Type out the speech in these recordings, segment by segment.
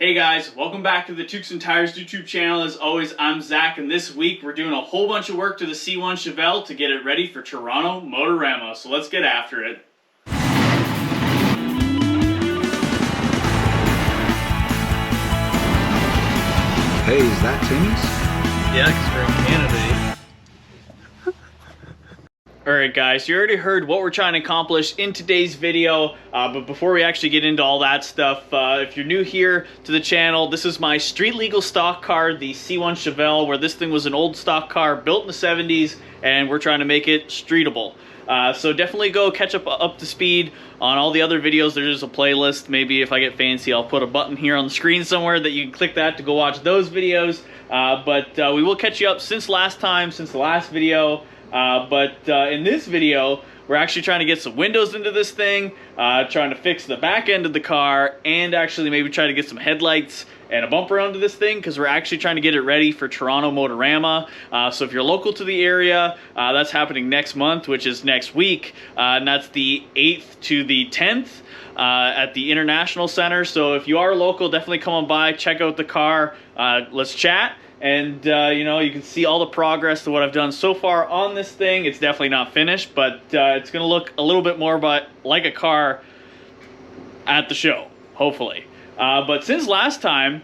Hey guys, welcome back to the Tukes and Tires YouTube channel. As always, I'm Zach, and this week we're doing a whole bunch of work to the C1 Chevelle to get it ready for Toronto Motorama. So let's get after it. Hey, is that Timmy's? Yeah, because we're in Canada. Alright guys, you already heard what we're trying to accomplish in today's video, but before we actually get into all that stuff, if you're new here to the channel, this is my street legal stock car, the C1 Chevelle, where this thing was an old stock car built in the 70s, and we're trying to make it streetable. So definitely go catch up to speed on all the other videos. There's a playlist. Maybe if I get fancy, I'll put a button here on the screen somewhere that you can click that to go watch those videos. But we will catch you up since the last video. In this video, we're actually trying to get some windows into this thing, trying to fix the back end of the car, and actually maybe try to get some headlights and a bumper onto this thing, because we're actually trying to get it ready for Toronto Motorama. So if you're local to the area, that's happening next month, which is next week, and that's the 8th to the 10th at the International Center. So if you are local, definitely come on by, check out the car, let's chat. And, you know, you can see all the progress of what I've done so far on this thing. It's definitely not finished, but it's going to look a little bit more like a car at the show, hopefully. But since last time,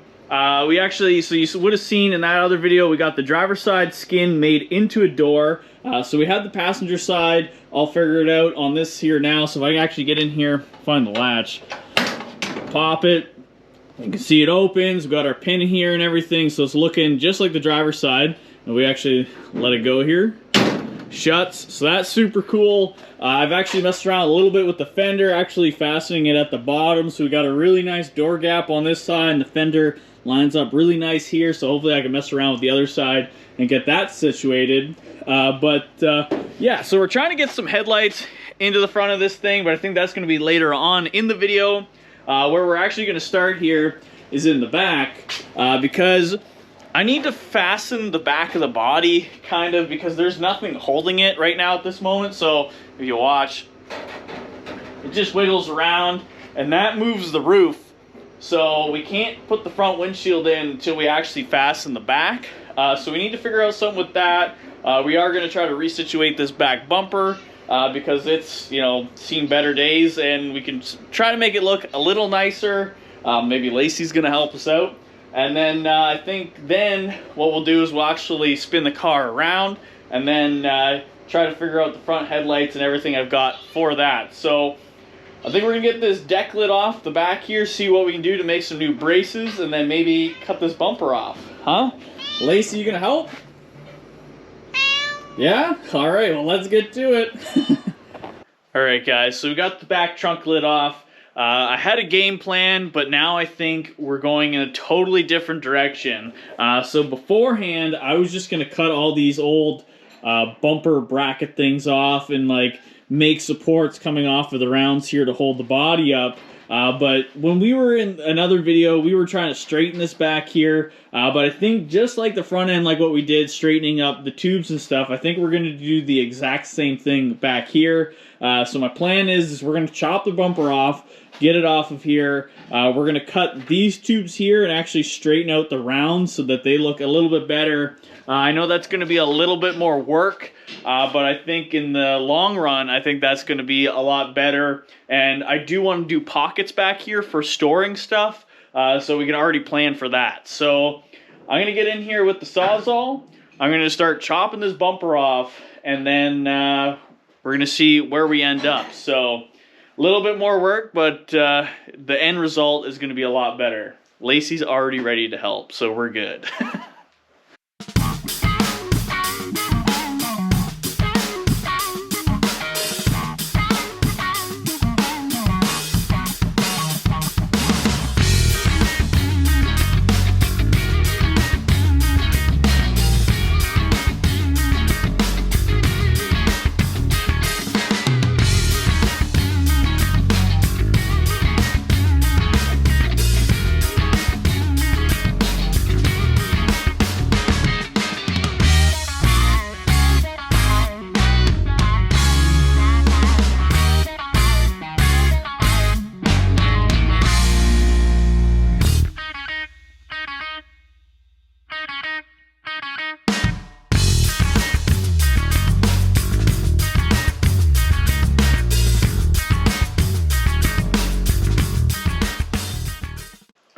we actually, so you would have seen in that other video, we got the driver's side skin made into a door. So we had the passenger side all figured out on this here now. So if I can actually get in here, find the latch, pop it. You can see it opens, we've got our pin here and everything, so it's looking just like the driver's side. And we actually let it go here. Shuts, so that's super cool. I've actually messed around a little bit with the fender, actually fastening it at the bottom, so we got a really nice door gap on this side, and the fender lines up really nice here, so hopefully I can mess around with the other side and get that situated. Yeah, so we're trying to get some headlights into the front of this thing, but I think that's going to be later on in the video. Where we're actually going to start here is in the back, because I need to fasten the back of the body, kind of, because there's nothing holding it right now at this moment. So if you watch, it just wiggles around, and that moves the roof. So we can't put the front windshield in until we actually fasten the back. So we need to figure out something with that. We are going to try to resituate this back bumper. Because it's, you know, seen better days, and we can try to make it look a little nicer. Maybe Lacey's going to help us out. And then I think then what we'll do is we'll actually spin the car around and then try to figure out the front headlights and everything I've got for that. So I think we're going to get this deck lid off the back here, see what we can do to make some new braces, and then maybe cut this bumper off. Huh? Lacey, you going to help? Yeah? Alright, well let's get to it. Alright guys, so we got the back trunk lid off. I had a game plan, but now I think we're going in a totally different direction. So beforehand, I was just going to cut all these old bumper bracket things off and like make supports coming off of the rounds here to hold the body up. But when we were in another video, we were trying to straighten this back here. But I think just like the front end, like what we did, straightening up the tubes and stuff, I think we're going to do the exact same thing back here. So my plan is we're going to chop the bumper off, get it off of here. We're going to cut these tubes here and actually straighten out the rounds so that they look a little bit better. I know that's going to be a little bit more work, but I think in the long run, I think that's going to be a lot better. And I do want to do pockets back here for storing stuff, so we can already plan for that. So I'm going to get in here with the Sawzall. I'm going to start chopping this bumper off, and then we're going to see where we end up. So a little bit more work, but the end result is going to be a lot better. Lacey's already ready to help, so we're good.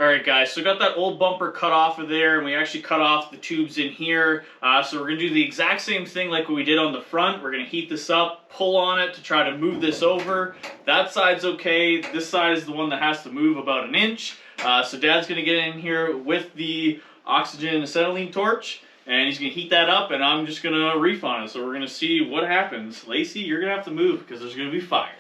Alright guys, so we got that old bumper cut off of there, and we actually cut off the tubes in here. So we're going to do the exact same thing like what we did on the front. We're going to heat this up, pull on it to try to move this over. That side's okay. This side is the one that has to move about an inch. So Dad's going to get in here with the oxygen acetylene torch, and he's going to heat that up, and I'm just going to reef on it. So we're going to see what happens. Lacey, you're going to have to move because there's going to be fire.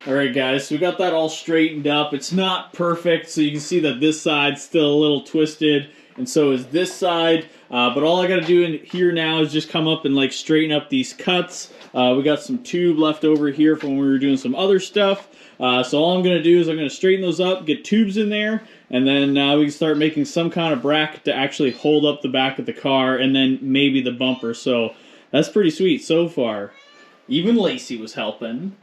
Alright guys, so we got that all straightened up. It's not perfect, so you can see that this side's still a little twisted, and so is this side. But all I gotta do in here now is just come up and like straighten up these cuts. We got some tube left over here from when we were doing some other stuff. So all I'm gonna do is I'm gonna straighten those up, get tubes in there, and then we can start making some kind of bracket to actually hold up the back of the car, and then maybe the bumper. So that's pretty sweet so far. Even Lacey was helping.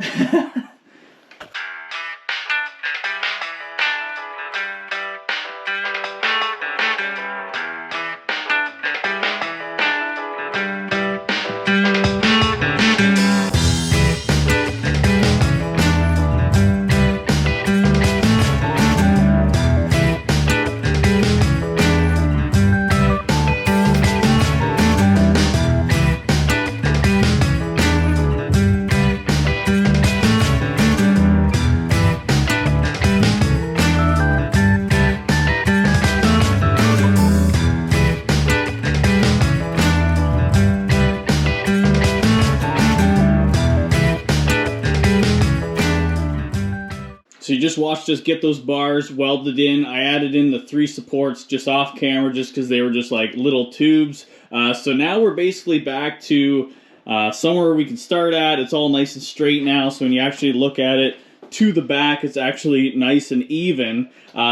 So you just watched us get those bars welded in. I added in the 3 supports just off camera just because they were just like little tubes. So now we're basically back to somewhere we can start at. It's all nice and straight now, so when you actually look at it to the back, it's actually nice and even.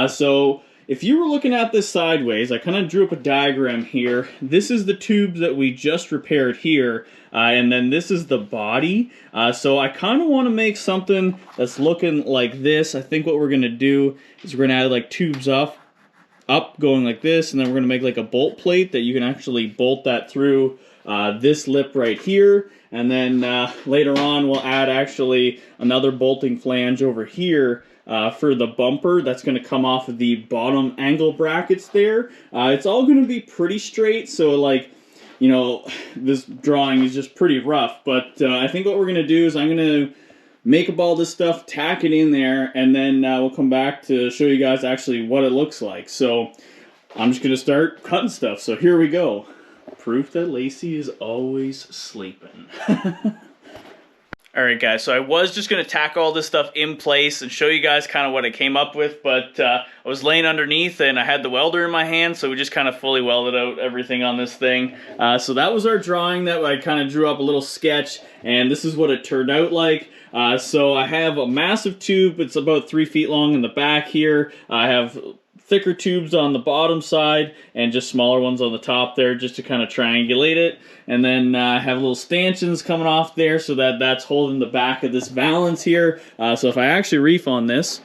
So if you were looking at this sideways, I kind of drew up a diagram here. This is the tubes that we just repaired here, and then this is the body. So I kind of want to make something that's looking like this. I think what we're going to do is we're going to add like tubes up going like this, and then we're going to make like a bolt plate that you can actually bolt that through this lip right here. And then later on we'll add actually another bolting flange over here for the bumper that's going to come off of the bottom angle brackets there. It's all going to be pretty straight, so like, you know, this drawing is just pretty rough, but I think what we're going to do is I'm going to make up all this stuff, tack it in there, and then we'll come back to show you guys actually what it looks like. So I'm just going to start cutting stuff, so here we go. Proof that Lacey is always sleeping. Alright guys, so I was just going to tack all this stuff in place and show you guys kind of what I came up with, but I was laying underneath and I had the welder in my hand, so we just kind of fully welded out everything on this thing. So that was our drawing that I kind of drew up a little sketch, and this is what it turned out like. So I have a massive tube, it's about 3 feet long in the back here. I have thicker tubes on the bottom side and just smaller ones on the top there just to kind of triangulate it. And then I have little stanchions coming off there so that that's holding the back of this valance here. So if I actually reef on this,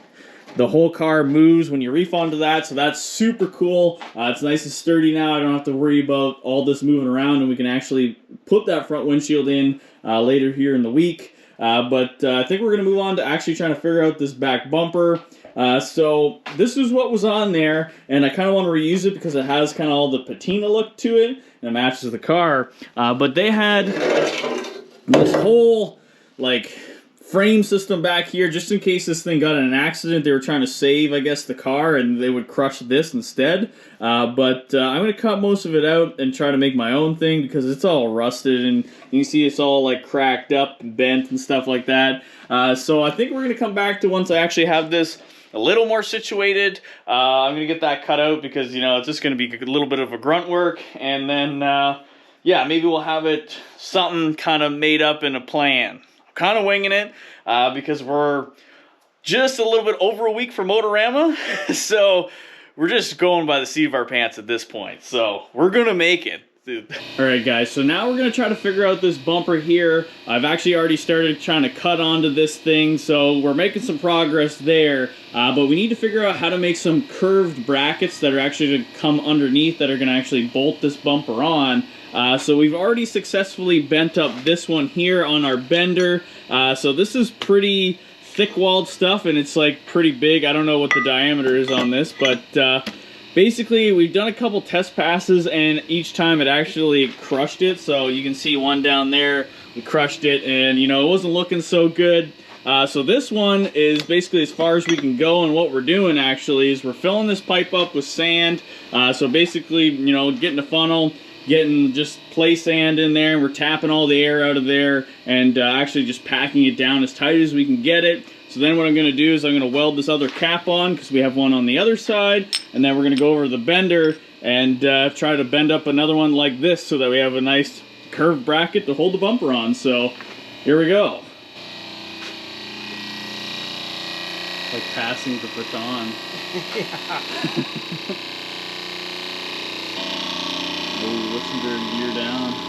the whole car moves when you reef onto that, so that's super cool. It's nice and sturdy now. I don't have to worry about all this moving around, and we can actually put that front windshield in later here in the week. But I think we're going to move on to actually trying to figure out this back bumper. So this is what was on there, and I kind of want to reuse it because it has kind of all the patina look to it, and it matches the car. But they had this whole, like, frame system back here, just in case this thing got in an accident. They were trying to save, I guess, the car, and they would crush this instead. But I'm going to cut most of it out and try to make my own thing because it's all rusted, and you can see it's all, like, cracked up and bent and stuff like that. So I think we're going to come back to once I actually have this a little more situated. I'm going to get that cut out because, you know, it's just going to be a little bit of a grunt work. And then, yeah, maybe we'll have it something kind of made up in a plan. I'm kind of winging it because we're just a little bit over a week for Motorama. So we're just going by the seat of our pants at this point. So we're gonna make it. Alright guys, so now we're going to try to figure out this bumper here. I've actually already started trying to cut onto this thing, so we're making some progress there. But we need to figure out how to make some curved brackets that are actually going to come underneath that are going to actually bolt this bumper on. So we've already successfully bent up this one here on our bender. So this is pretty thick-walled stuff, and it's like pretty big. I don't know what the diameter is on this, but basically, we've done a couple test passes, and each time it actually crushed it. So you can see one down there, we crushed it, and you know, it wasn't looking so good. So this one is basically as far as we can go, and what we're doing actually is we're filling this pipe up with sand. So basically, you know, getting a funnel, getting just play sand in there, and we're tapping all the air out of there, and actually just packing it down as tight as we can get it. So then what I'm going to do is I'm going to weld this other cap on, because we have one on the other side, and then we're going to go over the bender and try to bend up another one like this so that we have a nice curved bracket to hold the bumper on. So here we go. Like passing the baton. Oh, listen to her gear down.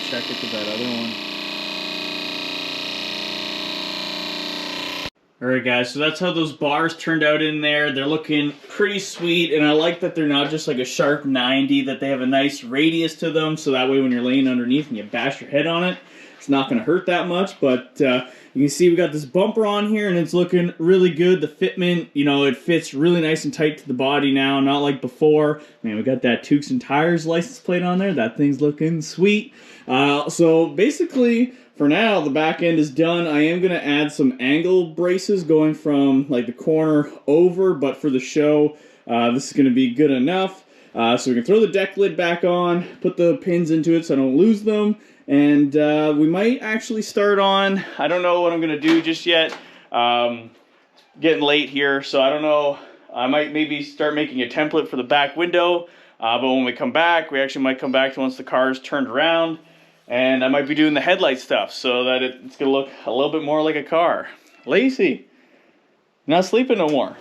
Check it to that other one. Alright guys, so that's how those bars turned out in there. They're looking pretty sweet, and I like that they're not just like a sharp 90, that they have a nice radius to them, so that way when you're laying underneath and you bash your head on it, it's not going to hurt that much. But you can see we got this bumper on here, and it's looking really good. The fitment, you know, it fits really nice and tight to the body now, not like before. Man, we got that Tukes and Tires license plate on there. That thing's looking sweet. So basically, for now, the back end is done. I am going to add some angle braces going from like the corner over, but for the show, this is going to be good enough. So we can throw the deck lid back on, put the pins into it so I don't lose them, and we might actually start on, I don't know what I'm going to do just yet. Getting late here, so I don't know. I might maybe start making a template for the back window, but when we come back, we actually might come back to once the car is turned around. And I might be doing the headlight stuff so that it's going to look a little bit more like a car. Lacey, not sleeping no more.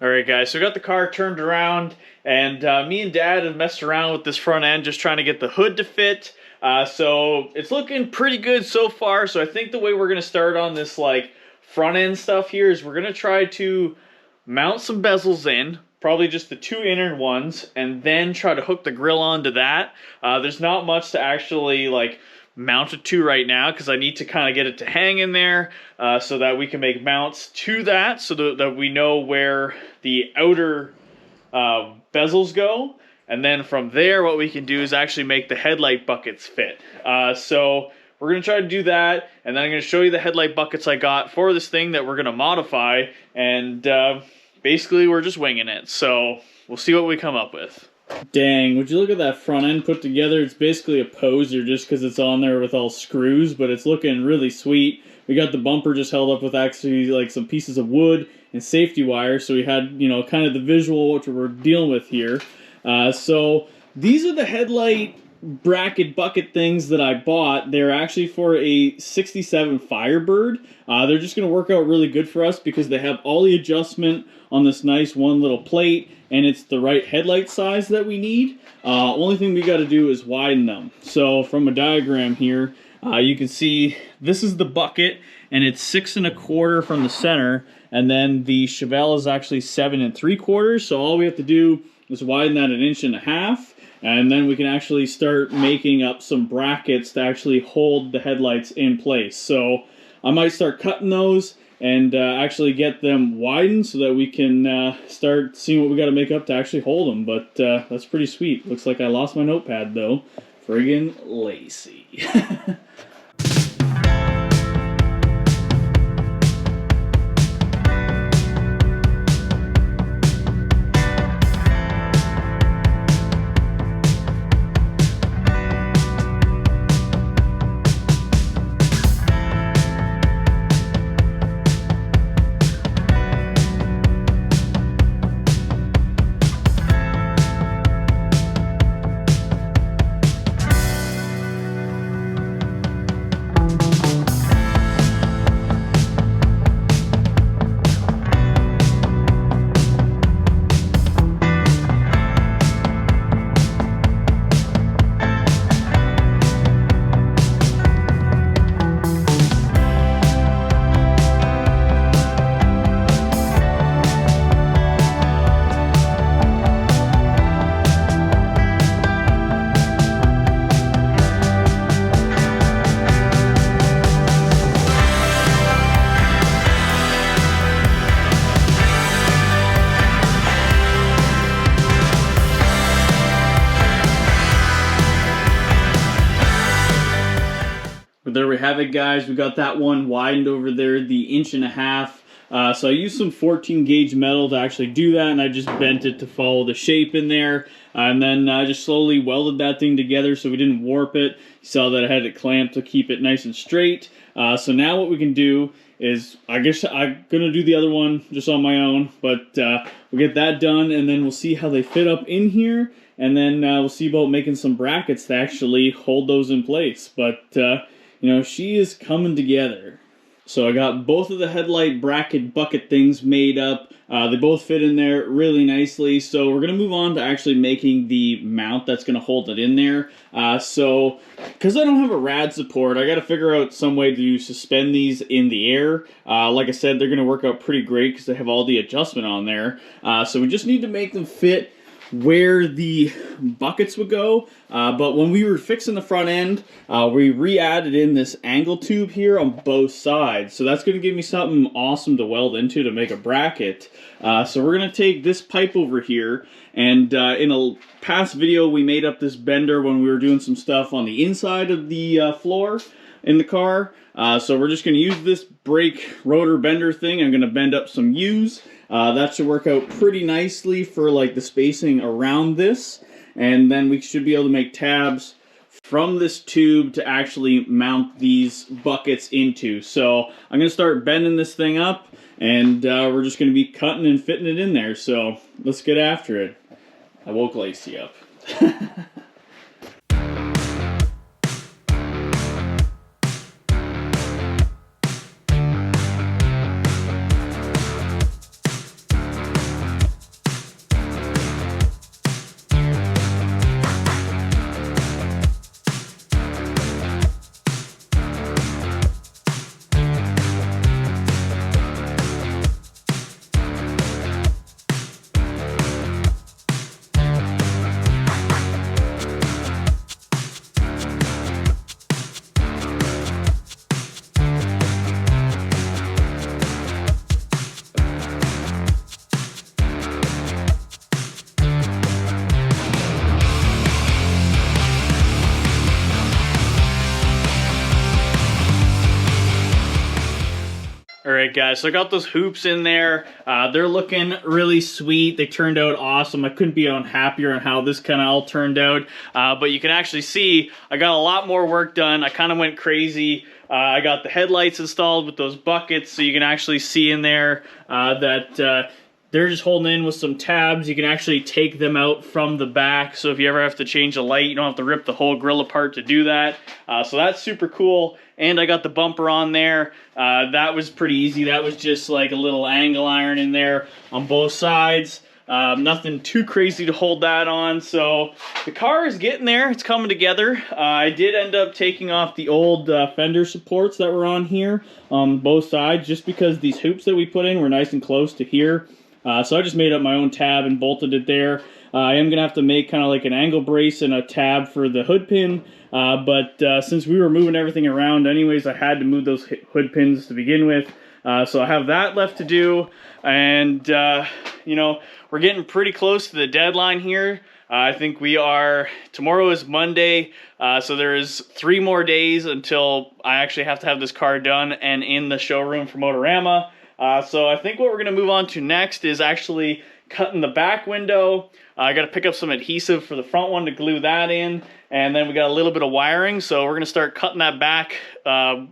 Alright guys, so we got the car turned around, and me and Dad have messed around with this front end just trying to get the hood to fit. So it's looking pretty good so far. So I think the way we're going to start on this like front end stuff here is we're going to try to mount some bezels in. Probably just the two inner ones, and then try to hook the grill onto that. There's not much to actually like mount it to right now, because I need to kind of get it to hang in there so that we can make mounts to that, so that we know where the outer bezels go. And then from there, what we can do is actually make the headlight buckets fit. So we're going to try to do that, and then I'm going to show you the headlight buckets I got for this thing that we're going to modify, and basically, we're just winging it, so we'll see what we come up with. Dang, would you look at that front end put together? It's basically a poser just because it's on there with all screws, but it's looking really sweet. We got the bumper just held up with actually like some pieces of wood and safety wire, so we had, you know, kind of the visual what we're dealing with here. So these are the headlight bracket bucket things that I bought. They're actually for a 67 Firebird. They're just going to work out really good for us because they have all the adjustment on this nice one little plate, and it's the right headlight size that we need. Only thing we got to do is widen them. So from a diagram here, you can see this is the bucket, and it's 6 1/4 from the center, and then the Chevelle is actually 7 3/4. So all we have to do is widen that 1.5 inches. And then we can actually start making up some brackets to actually hold the headlights in place. So I might start cutting those and actually get them widened so that we can start seeing what we got to make up to actually hold them. But that's pretty sweet. Looks like I lost my notepad though. Friggin' Lacey. have it, guys. We got that one widened over there, the 1.5 inches. So I used some 14 gauge metal to actually do that, and I just bent it to follow the shape in there. And then I just slowly welded that thing together so we didn't warp it. You saw that I had it clamped to keep it nice and straight. So now what we can do is, I guess I'm gonna do the other one just on my own, but we'll get that done, and then we'll see how they fit up in here, and then we'll see about making some brackets to actually hold those in place. But you know, she is coming together. So I got both of the headlight bracket bucket things made up. They both fit in there really nicely. So we're going to move on to actually making the mount that's going to hold it in there. So because I don't have a rad support, I got to figure out some way to suspend these in the air. Like I said, they're going to work out pretty great because they have all the adjustment on there. So we just need to make them fit where the buckets would go, but when we were fixing the front end, we re-added in this angle tube here on both sides, so that's going to give me something awesome to weld into to make a bracket. So we're going to take this pipe over here, and in a past video we made up this bender when we were doing some stuff on the inside of the floor in the car. So we're just going to use this brake rotor bender thing. I'm going to bend up some U's. That should work out pretty nicely for like the spacing around this, and then we should be able to make tabs from this tube to actually mount these buckets into. So I'm going to start bending this thing up, and we're just going to be cutting and fitting it in there. So let's get after it. I woke Lacey up. Alright guys, so I got those hoops in there. They're looking really sweet. They turned out awesome. I couldn't be happier on how this kind of all turned out. But you can actually see I got a lot more work done. I kind of went crazy. I got the headlights installed with those buckets, so you can actually see in there that they're just holding in with some tabs. You can actually take them out from the back, so if you ever have to change a light, you don't have to rip the whole grill apart to do that. So that's super cool. And I got the bumper on there. That was pretty easy. That was just like a little angle iron in there on both sides. Nothing too crazy to hold that on. So the car is getting there. It's coming together. I did end up taking off the old fender supports that were on here on both sides, just because these hoops that we put in were nice and close to here. So I just made up my own tab and bolted it there. I am going to have to make kind of like an angle brace and a tab for the hood pin. But since we were moving everything around anyways, I had to move those hood pins to begin with. So I have that left to do. And, you know, we're getting pretty close to the deadline here. I think we are, tomorrow is Monday, so there is 3 more days until I actually have to have this car done and in the showroom for Motorama. So I think what we're going to move on to next is actually cutting the back window. I got to pick up some adhesive for the front one to glue that in, and then we got a little bit of wiring, so we're going to start cutting that back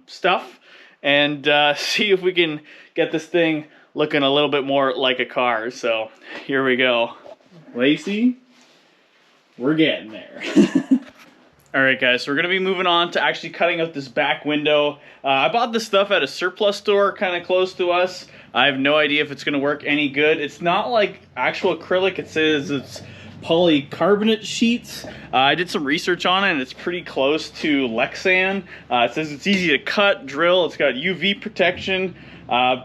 stuff and see if we can get this thing looking a little bit more like a car. So here we go. Lacey, we're getting there. Alright guys, so we're going to be moving on to actually cutting out this back window. I bought this stuff at a surplus store kind of close to us. I have no idea if it's going to work any good. It's not like actual acrylic. It says it's polycarbonate sheets. I did some research on it and it's pretty close to Lexan. It says it's easy to cut, drill, it's got UV protection.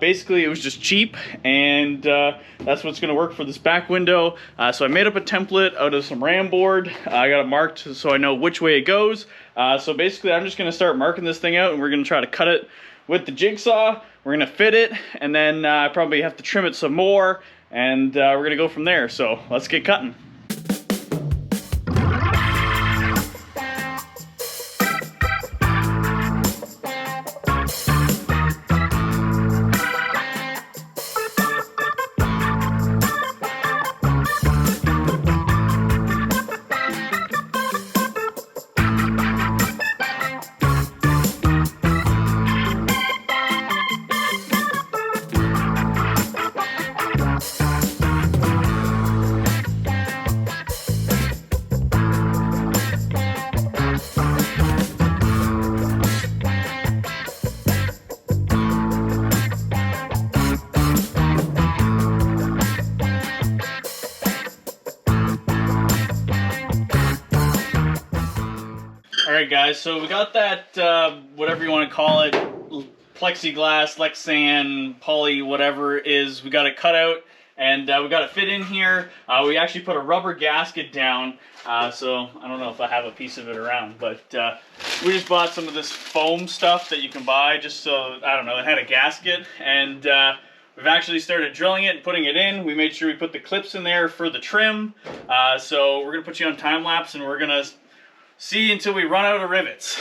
Basically it was just cheap, and that's what's going to work for this back window. So I made up a template out of some RAM board. I got it marked so I know which way it goes. So basically I'm just going to start marking this thing out, and we're going to try to cut it with the jigsaw. We're going to fit it, and then I probably have to trim it some more, and we're going to go from there. So let's get cutting. Alright guys, so we got that, whatever you want to call it, plexiglass, Lexan, poly, whatever it is, we got it cut out, and we got it fit in here. We actually put a rubber gasket down, so I don't know if I have a piece of it around, but we just bought some of this foam stuff that you can buy, just so, I don't know, it had a gasket, and we've actually started drilling it and putting it in. We made sure we put the clips in there for the trim, so we're going to put you on time lapse, and we're going to see until we run out of rivets.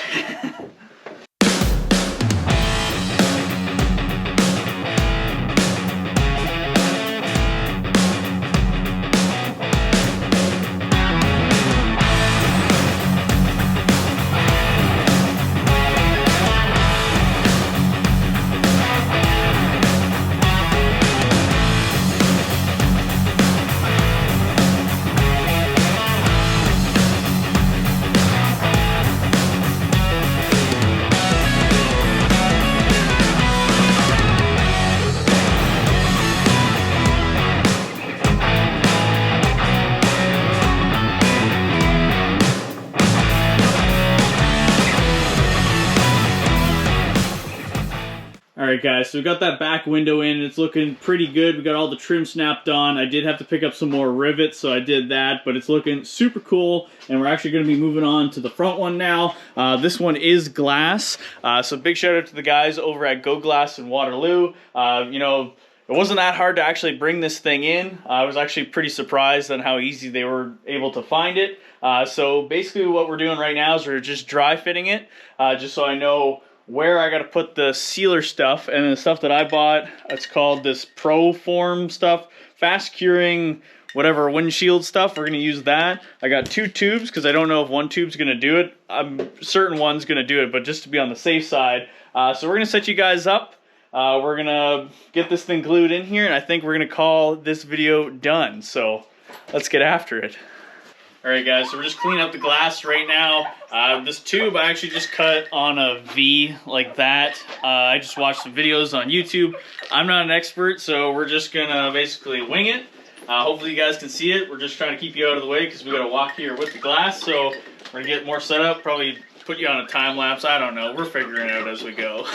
Alright guys, so we got that back window in, it's looking pretty good. We got all the trim snapped on. I did have to pick up some more rivets, so I did that, but it's looking super cool, and we're actually going to be moving on to the front one now. This one is glass, so big shout out to the guys over at Go Glass in Waterloo. You know, it wasn't that hard to actually bring this thing in. I was actually pretty surprised on how easy they were able to find it. So basically what we're doing right now is we're just dry fitting it, just so I know where I got to put the sealer stuff. And the stuff that I bought, it's called this Pro Form stuff, fast curing whatever windshield stuff. We're going to use that. I got 2 tubes because I don't know if one tube's going to do it. I'm certain one's going to do it, but just to be on the safe side. So we're going to set you guys up. We're going to get this thing glued in here, and I think we're going to call this video done. So let's get after it. Alright guys, so we're just cleaning up the glass right now. This tube I actually just cut on a V like that. I just watched some videos on YouTube. I'm not an expert, so we're just gonna basically wing it. Hopefully you guys can see it. We're just trying to keep you out of the way because we gotta walk here with the glass. So we're gonna get more set up, probably put you on a time lapse. I don't know, we're figuring it out as we go.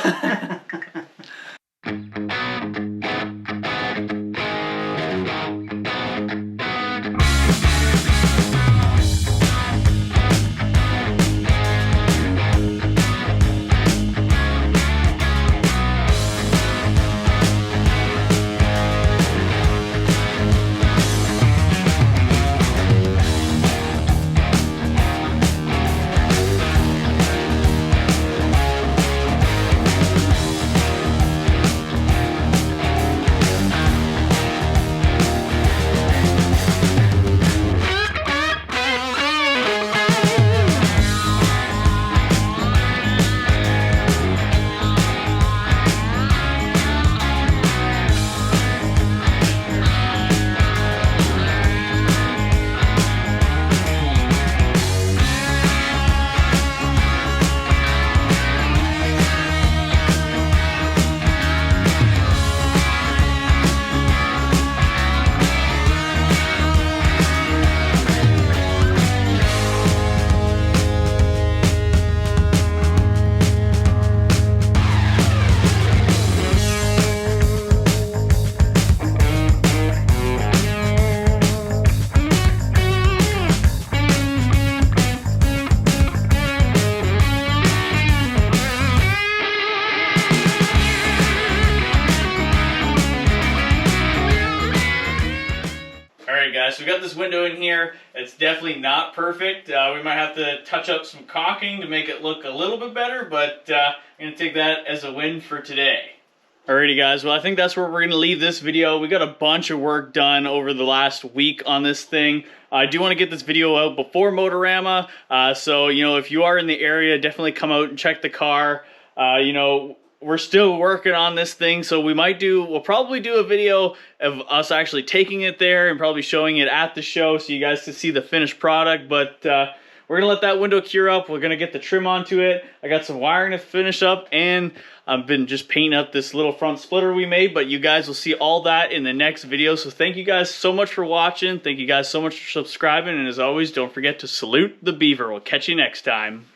Guys, so we got this window in here. It's definitely not perfect. We might have to touch up some caulking to make it look a little bit better, but I'm going to take that as a win for today. Alrighty guys, well I think that's where we're going to leave this video. We got a bunch of work done over the last week on this thing. I do want to get this video out before Motorama, so you know, if you are in the area, definitely come out and check the car. You know, we're still working on this thing, so we'll probably do a video of us actually taking it there and probably showing it at the show so you guys can see the finished product, but we're gonna let that window cure up. We're gonna get the trim onto it. I got some wiring to finish up, and I've been just painting up this little front splitter we made, but you guys will see all that in the next video. So thank you guys so much for watching. Thank you guys so much for subscribing, and as always, don't forget to salute the beaver. We'll catch you next time.